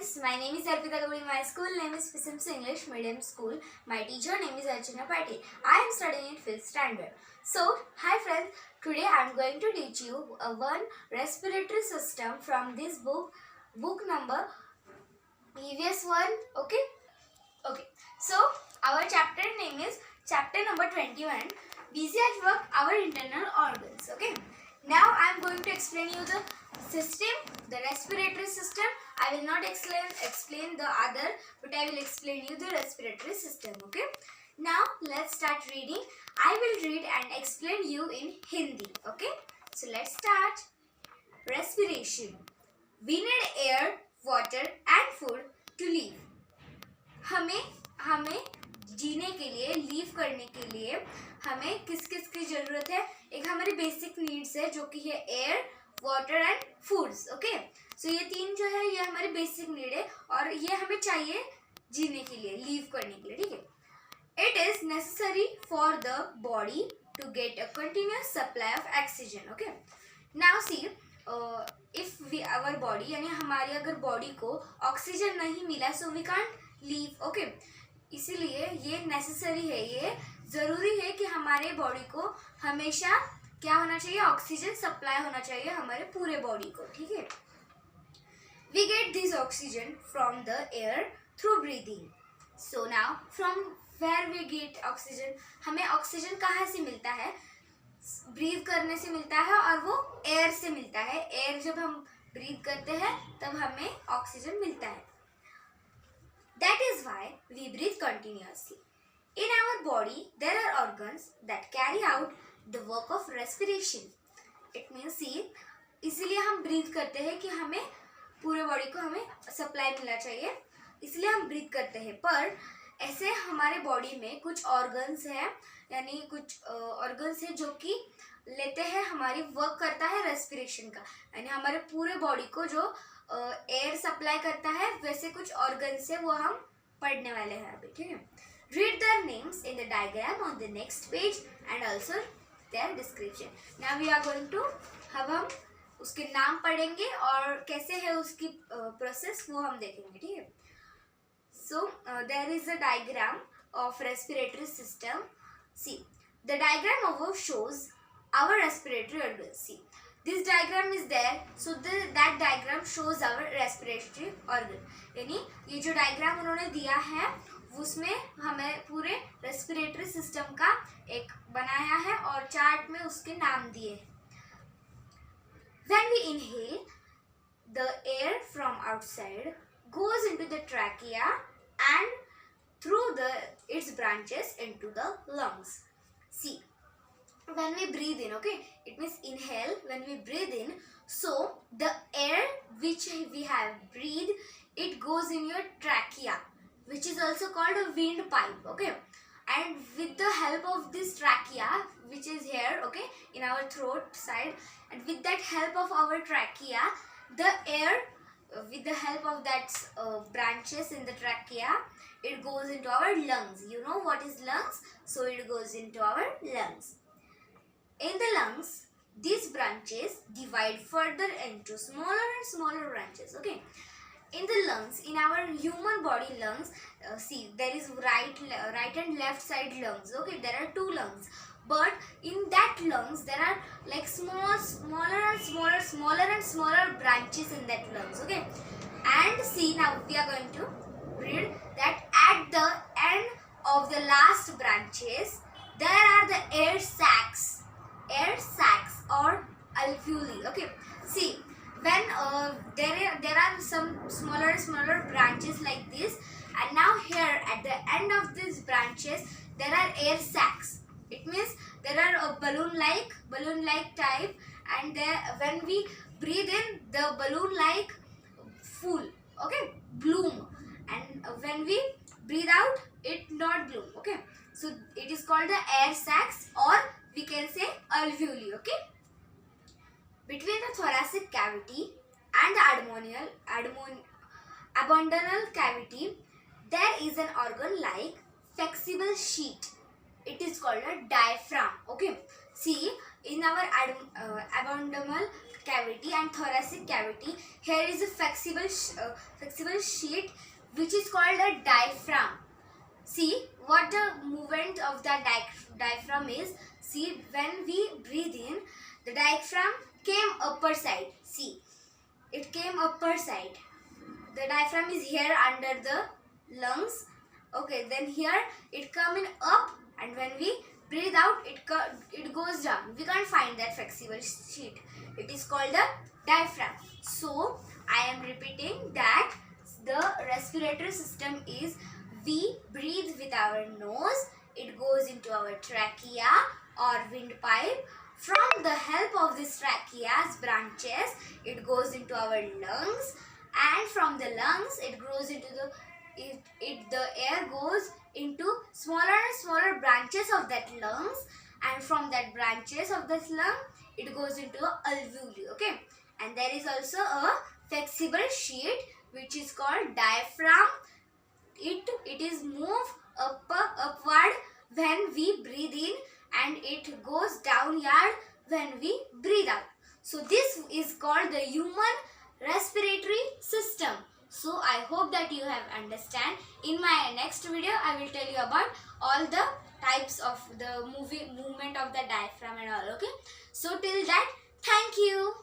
friends, my name is Arpita Gowri. My school name is Pisim's English Medium School. My teacher name is Archana Patil. I am studying in 5th standard. So, hi friends, today I am going to teach you one respiratory system from this book number previous one. Okay. So, our chapter name is chapter number 21. Busy at work, our internal organs. Okay. Now I am going to explain you the system, the respiratory system. I will not explain the other, but I will explain you the respiratory system. Okay. Now let's start reading. I will read and explain you in Hindi. Okay. So let's start. Respiration. We need air, water and food to live. हमें जीने के लिए, leave करने के लिए हमें किस किस की ज़रूरत है? एक हमारी बेसिक नीड्स है जो कि है air, water and foods. Okay, so ये तीन जो है ये हमारी बेसिक नीड है और ये हमें चाहिए जीने के लिए, लीव करने के लिए. ठीक है. It is necessary for the body to get a continuous supply of oxygen. Okay, now see if our body यानी हमारी अगर बॉडी को ऑक्सीजन नहीं मिला so we can't live. Okay, इसीलिए ये नेसेसरी है, ये ज़रूरी है कि हमारे बॉडी को हमेशा क्या होना चाहिए? ऑक्सीजन सप्लाई होना चाहिए हमारे पूरे बॉडी को. ठीक है. We get this oxygen from the air through breathing. So now from where we get oxygen? हमें ऑक्सीजन कहाँ से मिलता है? ब्रीथ करने से मिलता है और वो एयर से मिलता है. एयर जब हम ब्रीथ करते हैं तब हमें ऑक्सीजन मिलता है. That is why we breathe continuously. In our body, there are organs that carry out the work of respiration. It means, see, इसलिए हम ब्रीथ करते हैं कि हमें पूरे बॉडी को हमें सप्लाई मिलना चाहिए, इसलिए हम ब्रीथ करते हैं. पर ऐसे हमारे बॉडी में कुछ ऑर्गन्स हैं, यानी कुछ ऑर्गन्स हैं जो कि लेते हैं, हमारी वर्क करता है रेस्पिरेशन का, यानी हमारे पूरे बॉडी को जो एयर सप्लाई करता है वैसे कुछ ऑर्गन्स है, वो हम पढ़ने वाले हैं अभी. ठीक है. Read their names in the diagram on the next page and also their description. Now we are going to, अब हम उसके नाम पढ़ेंगे और कैसे है उसकी प्रोसेस वो हम देखेंगे. ठीक है. So there is a diagram of respiratory system. See the diagram above shows our respiratory organs. See, this diagram is there, so that diagram shows our respiratory organ. यानी ये जो डायग्राम उन्होंने दिया है उसमें हमें पूरे रेस्पिरेटरी सिस्टम का एक बनाया है और चार्ट में उसके नाम दिए. When we inhale, the air from outside goes into the trachea and through its branches into the lungs. See, when we breathe in, okay, it means inhale. When we breathe in, so the air which we have breathed, it goes in your trachea, which is also called a windpipe. Okay, and with the help of this trachea, which is here, okay, in our throat side, and with that help of our trachea, the air with the help of that branches in the trachea, it goes into our lungs. You know what is lungs? So it goes into our lungs. In the lungs, these branches divide further into smaller and smaller branches. Okay. In the lungs, in our human body lungs, see, there is right and left side lungs. Okay, there are two lungs. But in that lungs, there are like smaller and smaller branches in that lungs. Okay. And see, now we are going to read that at the end of the last branches, there are the air sacs or alveoli. Okay, see, when there are some smaller branches like this, and now here at the end of these branches there are air sacs. It means there are a balloon like type, and when we breathe in, the balloon like full, okay, bloom, and when we breathe out, it not bloom. Okay, so it is called the air sacs, or we can say alveoli. Okay. Between the thoracic cavity and the abdominal cavity, there is an organ like flexible sheet. It is called a diaphragm. Okay. See, in our abdominal cavity and thoracic cavity, here is a flexible sheet which is called a diaphragm. See what the movement of the diaphragm is. See, when we breathe in, the diaphragm came upper side. See, it came upper side. The diaphragm is here under the lungs. Okay, then here it come in up, and when we breathe out, it goes down. We can't find that flexible sheet. It is called the diaphragm. So I am repeating that the respiratory system is, we breathe with our nose, it goes into our trachea or windpipe. From the help of this trachea's branches, it goes into our lungs, and from the lungs it goes into the air goes into smaller and smaller branches of that lungs, and from that branches of this lung it goes into alveoli. Okay, and there is also a flexible sheet which is called diaphragm. It is move upward when we breathe in, and it goes downward when we breathe out. So this is called the human respiratory system. So I hope that you have understand. In my next video I will tell you about all the types of the movement of the diaphragm and all. Okay, so till that, thank you.